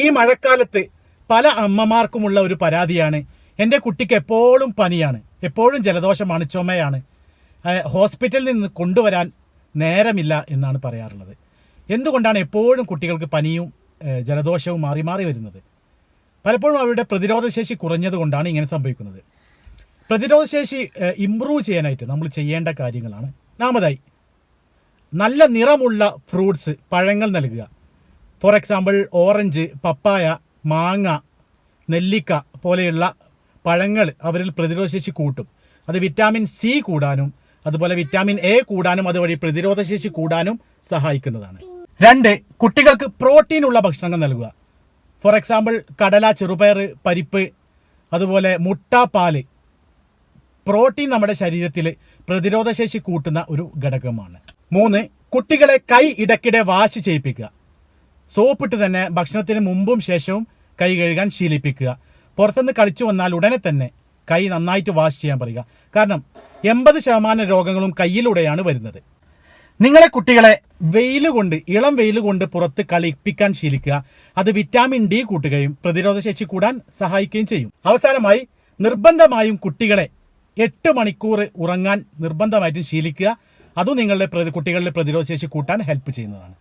ഈ മഴക്കാലത്ത് പല അമ്മമാർക്കുമുള്ള ഒരു പരാതിയാണ്, എൻ്റെ കുട്ടിക്ക് എപ്പോഴും പനിയാണ്, എപ്പോഴും ജലദോഷമാണ്, ചുമയാണ്, ഹോസ്പിറ്റലിൽ നിന്ന് കൊണ്ടുവരാൻ നേരമില്ല എന്നാണ് പറയാറുള്ളത്. എന്തുകൊണ്ടാണ് എപ്പോഴും കുട്ടികൾക്ക് പനിയും ജലദോഷവും മാറി മാറി വരുന്നത്? പലപ്പോഴും അവരുടെ പ്രതിരോധശേഷി കുറഞ്ഞതുകൊണ്ടാണ് ഇങ്ങനെ സംഭവിക്കുന്നത്. പ്രതിരോധശേഷി ഇമ്പ്രൂവ് ചെയ്യാനായിട്ട് നമ്മൾ ചെയ്യേണ്ട കാര്യങ്ങളാണ്. ഒന്നാമതായി, നല്ല നിറമുള്ള ഫ്രൂട്ട്സ്, പഴങ്ങൾ നൽകുക. ഫോർ എക്സാമ്പിൾ ഓറഞ്ച്, പപ്പായ, മാങ്ങ, നെല്ലിക്ക പോലെയുള്ള പഴങ്ങൾ അവരിൽ പ്രതിരോധശേഷി കൂട്ടും. അത് വിറ്റാമിൻ സി കൂടാനും അതുപോലെ വിറ്റാമിൻ എ കൂടാനും അതുവഴി പ്രതിരോധശേഷി കൂടാനും സഹായിക്കുന്നതാണ്. 2, കുട്ടികൾക്ക് പ്രോട്ടീൻ ഉള്ള ഭക്ഷണങ്ങൾ നൽകുക. ഫോർ എക്സാമ്പിൾ കടല, ചെറുപയർ, പരിപ്പ്, അതുപോലെ മുട്ട, പാല്. പ്രോട്ടീൻ നമ്മുടെ ശരീരത്തിൽ പ്രതിരോധശേഷി കൂട്ടുന്ന ഒരു ഘടകമാണ്. 3, കുട്ടികളെ കൈ ഇടയ്ക്കിടെ വാഷ് ചെയ്യിപ്പിക്കുക. സോപ്പിട്ട് തന്നെ ഭക്ഷണത്തിന് മുമ്പും ശേഷവും കൈ കഴുകാൻ ശീലിപ്പിക്കുക. പുറത്തുനിന്ന് കളിച്ചു വന്നാൽ ഉടനെ തന്നെ കൈ നന്നായിട്ട് വാഷ് ചെയ്യാൻ പറയുക. കാരണം 80% രോഗങ്ങളും കയ്യിലൂടെയാണ് വരുന്നത്. നിങ്ങളെ കുട്ടികളെ ഇളം വെയിൽ കൊണ്ട് പുറത്ത് കളിപ്പിക്കാൻ ശീലിക്കുക. അത് വിറ്റാമിൻ ഡി കൂട്ടുകയും പ്രതിരോധശേഷി കൂടാൻ സഹായിക്കുകയും ചെയ്യും. അവസാനമായി, നിർബന്ധമായും കുട്ടികളെ 8 മണിക്കൂർ ഉറങ്ങാൻ നിർബന്ധമായിട്ടും ശീലിക്കുക. അതും നിങ്ങളുടെ കുട്ടികളുടെ പ്രതിരോധശേഷി കൂട്ടാൻ ഹെൽപ്പ് ചെയ്യുന്നതാണ്.